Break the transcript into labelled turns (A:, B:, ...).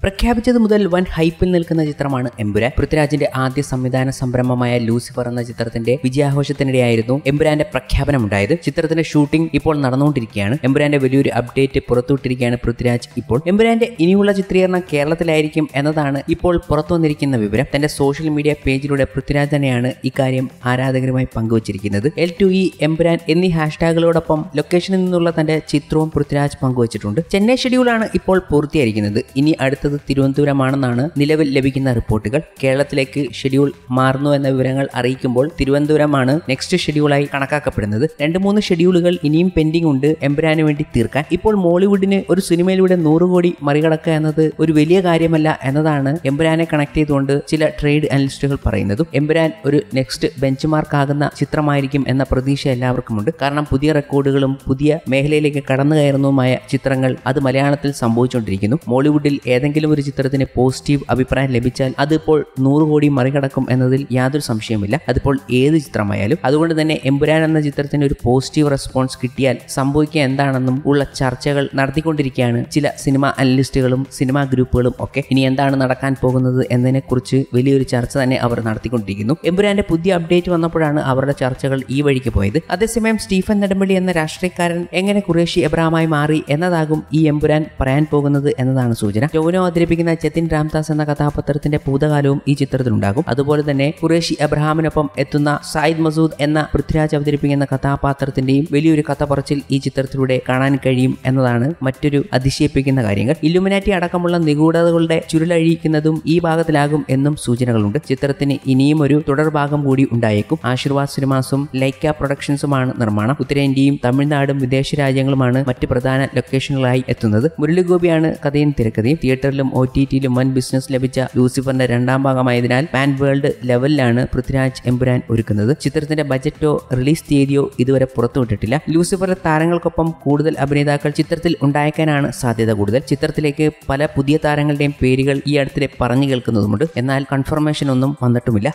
A: പ്രഖ്യാപിച്ചത് മുതൽ വൻ ഹൈപ്പിൽ നിൽക്കുന്ന ചിത്രമാണ് എമ്പുരാൻ. പൃഥ്വിരാജിന്റെ ആദ്യ സംവിധാന സംരംഭമായ ലൂസിഫർ എന്ന ചിത്രത്തിന്റെ വിജയാഘോഷത്തിനിടെയായിരുന്നു എമ്പുരാന്റെ പ്രഖ്യാപനമുണ്ടായത്. ചിത്രത്തിന്റെ ഷൂട്ടിംഗ് ഇപ്പോൾ നടന്നുകൊണ്ടിരിക്കുകയാണ്. എമ്പുരാന്റെ വലിയൊരു അപ്ഡേറ്റ് പുറത്തുവിട്ടിരിക്കുകയാണ് പൃഥ്വിരാജ് ഇപ്പോൾ. എമ്പുരാന്റെ ഇനിയുള്ള ചിത്രീകരണം കേരളത്തിലായിരിക്കും എന്നതാണ് ഇപ്പോൾ പുറത്തു വന്നിരിക്കുന്ന വിവരം. തന്റെ സോഷ്യൽ മീഡിയ പേജിലൂടെ പൃഥ്വിരാജ് തന്നെയാണ് ഇക്കാര്യം ആരാധകരുമായി പങ്കുവച്ചിരിക്കുന്നത്. L2E എമ്പുരാൻ എന്നീ ഹാഷ്ടാഗുകളോടൊപ്പം ലൊക്കേഷനിൽ നിന്നുള്ള തന്റെ ചിത്രവും പൃഥ്വിരാജ് പങ്കുവച്ചിട്ടുണ്ട്. ചെന്നൈ ഷെഡ്യൂളാണ് ഇപ്പോൾ പൂർത്തിയായിരിക്കുന്നത്. ഇനി അടുത്തത് തിരുവനന്തപുരമാണെന്നാണ് നിലവിൽ ലഭിക്കുന്ന റിപ്പോർട്ടുകൾ. കേരളത്തിലേക്ക് ഷെഡ്യൂൾ മാറുന്നു എന്ന വിവരങ്ങൾ അറിയിക്കുമ്പോൾ തിരുവനന്തപുരമാണ് നെക്സ്റ്റ് ഷെഡ്യൂളായി കണക്കാക്കപ്പെടുന്നത്. 2-3 ഷെഡ്യൂളുകൾ ഇനിയും പെൻഡിംഗ് ഉണ്ട് എമ്പുരാന് വേണ്ടി തീർക്കാൻ. ഇപ്പോൾ മോളിവുഡിന് ഒരു സിനിമയിലൂടെ 100 കോടി മറികടക്കുക എന്നത് ഒരു വലിയ കാര്യമല്ല എന്നതാണ് എമ്പുരാനെ കണക്ട് ചെയ്തുകൊണ്ട് ചില ട്രേഡ് അനലിസ്റ്റുകൾ പറയുന്നതും. എമ്പുരാൻ ഒരു നെക്സ്റ്റ് ബെഞ്ച് മാർക്ക് ആകുന്ന ചിത്രമായിരിക്കും എന്ന പ്രതീക്ഷ എല്ലാവർക്കുമുണ്ട്. കാരണം പുതിയ റെക്കോർഡുകളും പുതിയ മേഖലയിലേക്ക് കടന്നു കയറുന്നതുമായ ചിത്രങ്ങൾ അത് മലയാളത്തിൽ സംഭവിച്ചുകൊണ്ടിരിക്കുന്നു. മോളിവുഡിൽ ഏതെങ്കിലും ഒരു ചിത്രത്തിന് പോസിറ്റീവ് അഭിപ്രായം ലഭിച്ചാൽ അതിപ്പോൾ 100 കോടി മറികടക്കും എന്നതിൽ യാതൊരു സംശയമില്ല. അതിപ്പോൾ ഏത് ചിത്രമായാലും. അതുകൊണ്ട് തന്നെ എമ്പുരാൻ എന്ന ചിത്രത്തിന് ഒരു പോസിറ്റീവ് റെസ്പോൺസ് കിട്ടിയാൽ സംഭവിക്കുക എന്താണെന്നും ഉള്ള ചർച്ചകൾ നടത്തിക്കൊണ്ടിരിക്കുകയാണ് ചില സിനിമ അനലിസ്റ്റുകളും സിനിമാ ഗ്രൂപ്പുകളും ഒക്കെ. ഇനി എന്താണ് നടക്കാൻ പോകുന്നത് എന്നതിനെക്കുറിച്ച് വലിയൊരു ചർച്ച തന്നെ അവർ നടത്തിക്കൊണ്ടിരിക്കുന്നു. എമ്പുരാന്റെ പുതിയ അപ്ഡേറ്റ് വന്നപ്പോഴാണ് അവരുടെ ചർച്ചകൾ ഈ വഴിക്ക് പോയത്. അതേസമയം സ്റ്റീഫൻ നെടുമ്പള്ളി എന്ന രാഷ്ട്രീയക്കാരൻ എങ്ങനെ ഖുറേഷി എബ്രഹാമായി മാറി എന്നതാകും ഈ എമ്പുരാൻ പറയാൻ പോകുന്നത് എന്നതാണ് സൂചന. ടോവിനോ അവതരിപ്പിക്കുന്ന ജതിൻ രാംദാസ് എന്ന കഥാപാത്രത്തിന്റെ ഭൂതകാലവും ഈ ചിത്രത്തിലുണ്ടാകും. അതുപോലെ തന്നെ ഖുറേഷി എബ്രഹാമിനൊപ്പം എത്തുന്ന സായിദ് മസൂദ് എന്ന പൃഥ്വിരാജ് അവതരിപ്പിക്കുന്ന കഥാപാത്രത്തിന്റെയും വലിയൊരു കഥ പറച്ചിൽ ഈ ചിത്രത്തിലൂടെ കാണാൻ കഴിയും എന്നതാണ് മറ്റൊരു അതിശയിപ്പിക്കുന്ന കാര്യങ്ങൾ. ഇല്ലുമിനാറ്റി അടക്കമുള്ള നിഗൂഢതകളുടെ ചുരുളഴിയിക്കുന്നതും ഈ ഭാഗത്തിലാകും എന്നും സൂചനകളുണ്ട്. ചിത്രത്തിന് ഇനിയും ഒരു തുടർഭാഗം കൂടി ഉണ്ടായേക്കും. ആശീർവാദ് സിനിമാസും ലൈക്ക പ്രൊഡക്ഷൻസുമാണ് നിർമ്മാണം. ഉത്തരേന്ത്യയും തമിഴ്നാടും വിദേശ രാജ്യങ്ങളുമാണ് മറ്റ് പ്രധാന ലൊക്കേഷനുകളായി എത്തുന്നത്. മുരളി ഗോപിയാണ് കഥയും തിരക്കഥയും. തിയേറ്ററിലും OTTയിലും വൻ ബിസിനസ് ലഭിച്ച ലൂസിഫറിന്റെ 2ാം ഭാഗമായതിനാൽ പാൻ വേൾഡ് ലെവലിലാണ് പൃഥ്വിരാജ് എമ്പുരാൻ ഒരുക്കുന്നത്. ചിത്രത്തിന്റെ ബജറ്റോ റിലീസ് തീയതിയോ ഇതുവരെ പുറത്തുവിട്ടിട്ടില്ല. ലൂസിഫറിലെ താരങ്ങൾക്കൊപ്പം കൂടുതൽ അഭിനേതാക്കൾ ചിത്രത്തിൽ ഉണ്ടായേക്കാനാണ് സാധ്യത കൂടുതൽ. ചിത്രത്തിലേക്ക് പല പുതിയ താരങ്ങളുടെയും പേരുകൾ ഈ അടുത്തിടെ പറഞ്ഞു കേൾക്കുന്നതുമുണ്ട്. എന്നാൽ കൺഫർമേഷൻ ഒന്നും വന്നിട്ടുമില്ല.